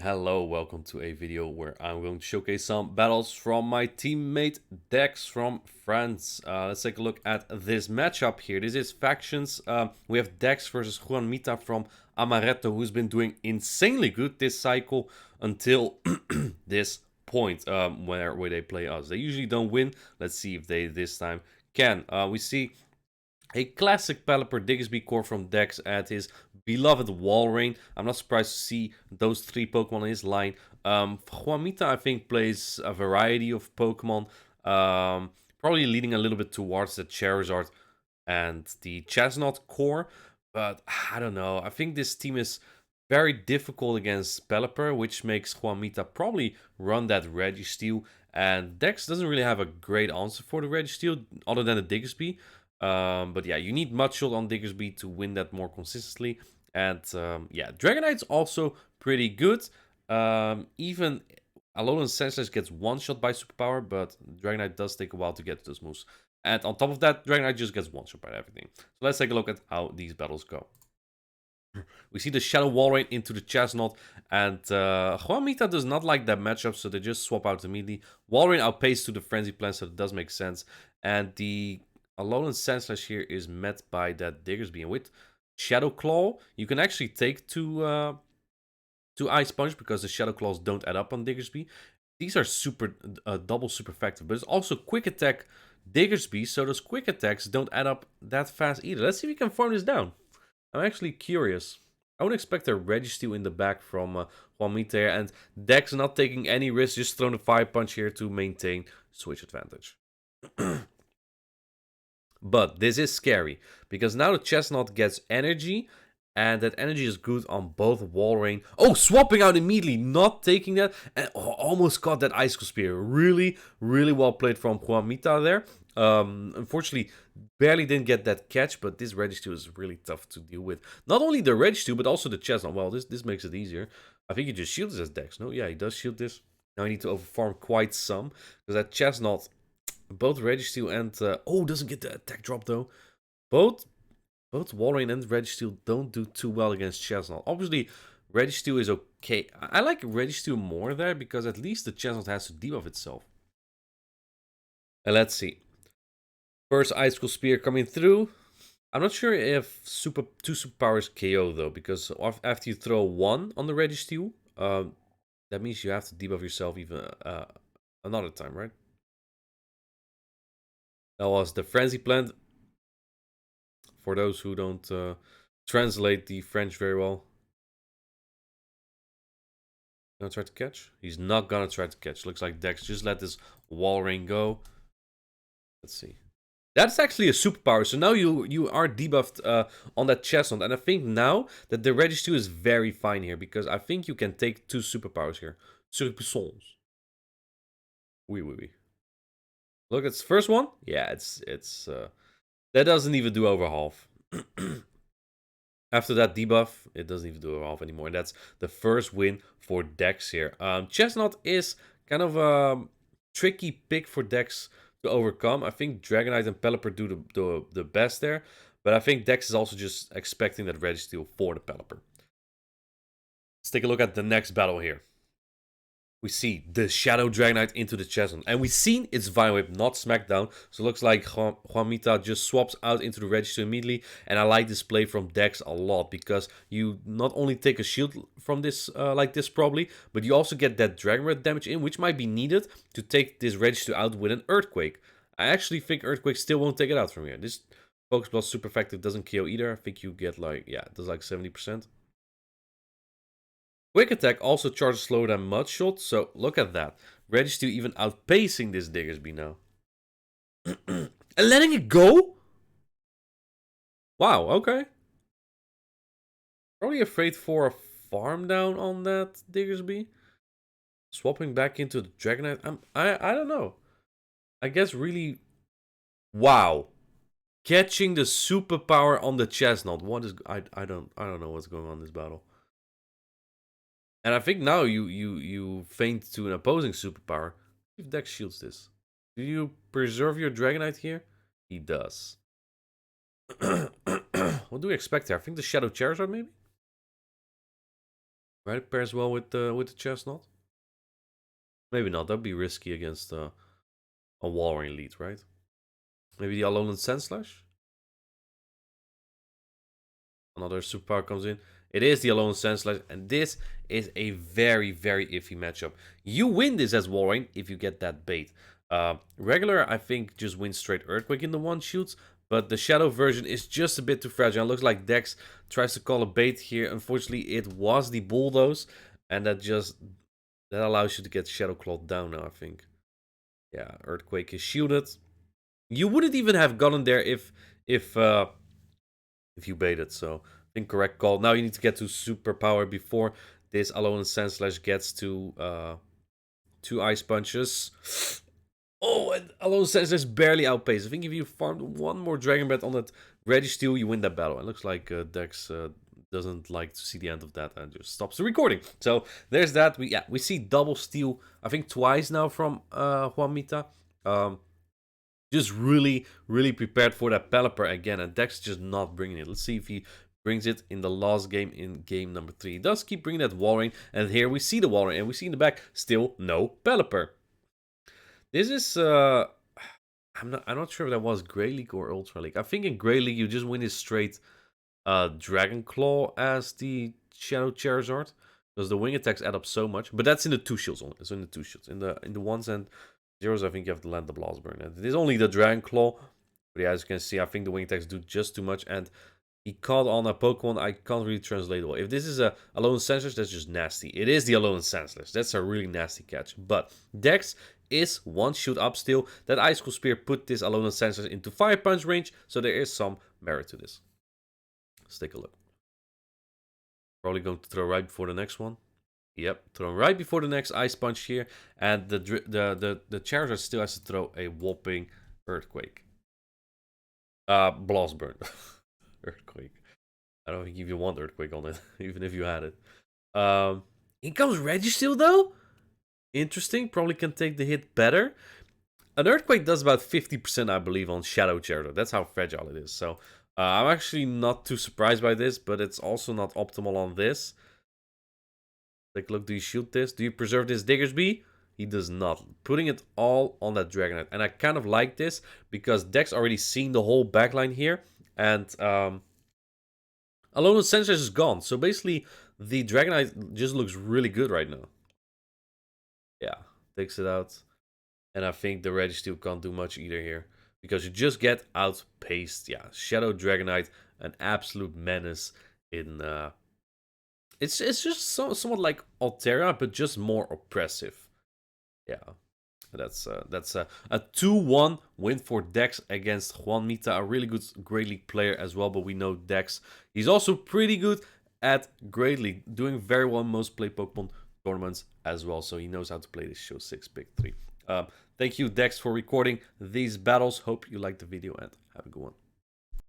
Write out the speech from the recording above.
Hello, welcome to a video where I'm going to showcase some battles from my teammate Dexx from France. Let's take a look at this matchup here. This is factions. We have Dexx versus Juan Mita from Amaretto, who's been doing insanely good this cycle until this point where they play us. They usually don't win. Let's see if they this time can. We see a classic Pelipper Diggersby core from Dexx at his beloved Walrein. I'm not surprised to see those three Pokemon in his line. Juanita, I think, plays a variety of Pokemon, probably leaning a little bit towards the Charizard and the Chestnut core. But I don't know. I think this team is very difficult against Pelipper, which makes Juanita probably run that Registeel. And Dex doesn't really have a great answer for the Registeel other than the Diggersby. But yeah, you need Mudshot on Diggersby to win that more consistently. And yeah, Dragonite's also pretty good. Even Alolan Senseless gets one shot by Superpower, but Dragonite does take a while to get to those moves. And on top of that, Dragonite just gets one shot by everything. So let's take a look at how these battles go. We see the Shadow Walrein into the Chestnut, and Juanita does not like that matchup, so they just swap out immediately. Walrein outpaced to the Frenzy Plant, so it does make sense. And the Alolan Sandslash here is met by that Diggersby. And with Shadow Claw, you can actually take two Ice Punch because the Shadow Claws don't add up on Diggersby. These are super double super effective, but it's also Quick Attack Diggersby, so those Quick Attacks don't add up that fast either. Let's see if we can farm this down. I'm actually curious. I would expect a Registeel in the back from Juanita here, and Dex not taking any risks, just throwing a Fire Punch here to maintain switch advantage. But this is scary, because now the Chestnut gets energy, and that energy is good on both Walrein. Oh, swapping out immediately, not taking that, and almost caught that Icicle Spear. Really, really well played from Juanita there. Unfortunately, barely didn't get that catch, but this Registeel is really tough to deal with. Not only the Registeel, but also the Chestnut. Well, this makes it easier. I think he just shields his Dex. No, yeah, he does shield this. Now I need to overfarm quite some, because that Chestnut, both Registeel and... oh, doesn't get the attack drop, though. Both Walrein and Registeel don't do too well against Chestnut. Obviously, Registeel is okay. I like Registeel more there, because at least the Chestnut has to debuff itself. And let's see. First Icicle Spear coming through. I'm not sure if two superpowers KO, though, because after you throw one on the Registeel, that means you have to debuff yourself even another time, right? That was the Frenzy Plant. For those who don't translate the French very well. Gonna try to catch? He's not gonna try to catch. Looks like Dex just let this Walrein go. Let's see. That's actually a superpower. So now you are debuffed on that Chestnut. And I think now that the Registeel is very fine here, because I think you can take two superpowers here. Surpuissance. Oui, oui, oui. Look, it's the first one. Yeah, it's that doesn't even do over half. After that debuff, it doesn't even do a half anymore. And that's the first win for Dex here. Chestnut is kind of a tricky pick for Dex to overcome. I think Dragonite and Pelipper do the best there. But I think Dex is also just expecting that Registeel for the Pelipper. Let's take a look at the next battle here. We see the Shadow Dragonite into the Chestnut. And we've seen its Vine Whip, not Smackdown. So it looks like Juanita just swaps out into the Registeel immediately. And I like this play from Dex a lot, because you not only take a shield from this, like this probably, but you also get that Dragon Red damage in, which might be needed to take this Registeel out with an Earthquake. I actually think Earthquake still won't take it out from here. This Focus Blast super effective, doesn't KO either. I think you get like, yeah, it does like 70%. Quick Attack also charges slower than Mudshot, so look at that. Registeel even outpacing this Diggersby now. And letting it go? Wow, okay. Probably afraid for a farm down on that Diggersby. Swapping back into the Dragonite. I don't know. I guess really... Wow. Catching the superpower on the Chestnut. What is... I don't know what's going on in this battle. And I think now you feint to an opposing superpower. If Dex shields this. Do you preserve your Dragonite here? He does. What do we expect here? I think the Shadow Charizard, maybe? Right, it pairs well with the chestnut. Maybe not. That'd be risky against a Walrein lead, right? Maybe the Alolan Sandslash. Another superpower comes in. It is the Alolan Sandslash, and this is a very, very iffy matchup. You win this as Walrein if you get that bait. Regular, I think, just wins straight Earthquake in the one shoots, but the Shadow version is just a bit too fragile. It looks like Dexx tries to call a bait here. Unfortunately, it was the Bulldoze, and that allows you to get Shadow Claw down now, I think. Yeah, Earthquake is shielded. You wouldn't even have gotten there if uh, if you baited. So incorrect call. Now you need to get to superpower before this Alolan Sandslash gets to 2 Ice Punches. Oh, and Alolan Sandslash barely outpaced. I think if you farmed one more Dragon Breath on that Registeel, you win that battle. It looks like Dex doesn't like to see the end of that and just stops the recording. So there's that. We see double steal, I think twice now from Juanita. Just really, really prepared for that Pelipper again, and Dex just not bringing it. Let's see if he brings it in the last game, in game number 3. He does keep bringing that Walrein, and here we see the Walrein, and we see in the back, still no Pelipper. This is, I'm not sure if that was Grey League or Ultra League. I think in Grey League, you just win this straight Dragon Claw as the Shadow Charizard, because the wing attacks add up so much, but that's in the 2 shields only. It's in the 2 shields. In the ones and zeros, I think you have to land the Blast Burn. And it is only the Dragon Claw. But yeah, as you can see, I think the wing attacks do just too much. And he caught on a Pokemon I can't really translate well. If this is a Alolan Sandslash, that's just nasty. It is the Alolan Sandslash. That's a really nasty catch. But Dex is 1 shoot up still. That Icicle Spear put this Alolan Sandslash into Fire Punch range. So there is some merit to this. Let's take a look. Probably going to throw right before the next one. Yep, thrown right before the next Ice Punch here, and the Charizard still has to throw a whopping Earthquake. Blast Burn. Earthquake. I don't think you want Earthquake on it, even if you had it. In comes Registeel though. Interesting. Probably can take the hit better. An Earthquake does about 50%, I believe, on Shadow Charizard. That's how fragile it is. So I'm actually not too surprised by this, but it's also not optimal on this. Like, look, do you shoot this? Do you preserve this Diggersby? He does not. Putting it all on that Dragonite. And I kind of like this because Dex already seen the whole backline here. And Alolan Sandslash is gone. So basically, the Dragonite just looks really good right now. Yeah, takes it out. And I think the Registeel can't do much either here. Because you just get outpaced. Yeah, Shadow Dragonite, an absolute menace in... It's just somewhat like Altera, but just more oppressive. Yeah, that's a 2-1 win for Dex against Juanita, a really good Great League player as well. But we know Dex, he's also pretty good at Great League, doing very well in most play Pokemon tournaments as well. So he knows how to play this Show 6 Pick 3. Thank you, Dex, for recording these battles. Hope you liked the video and have a good one.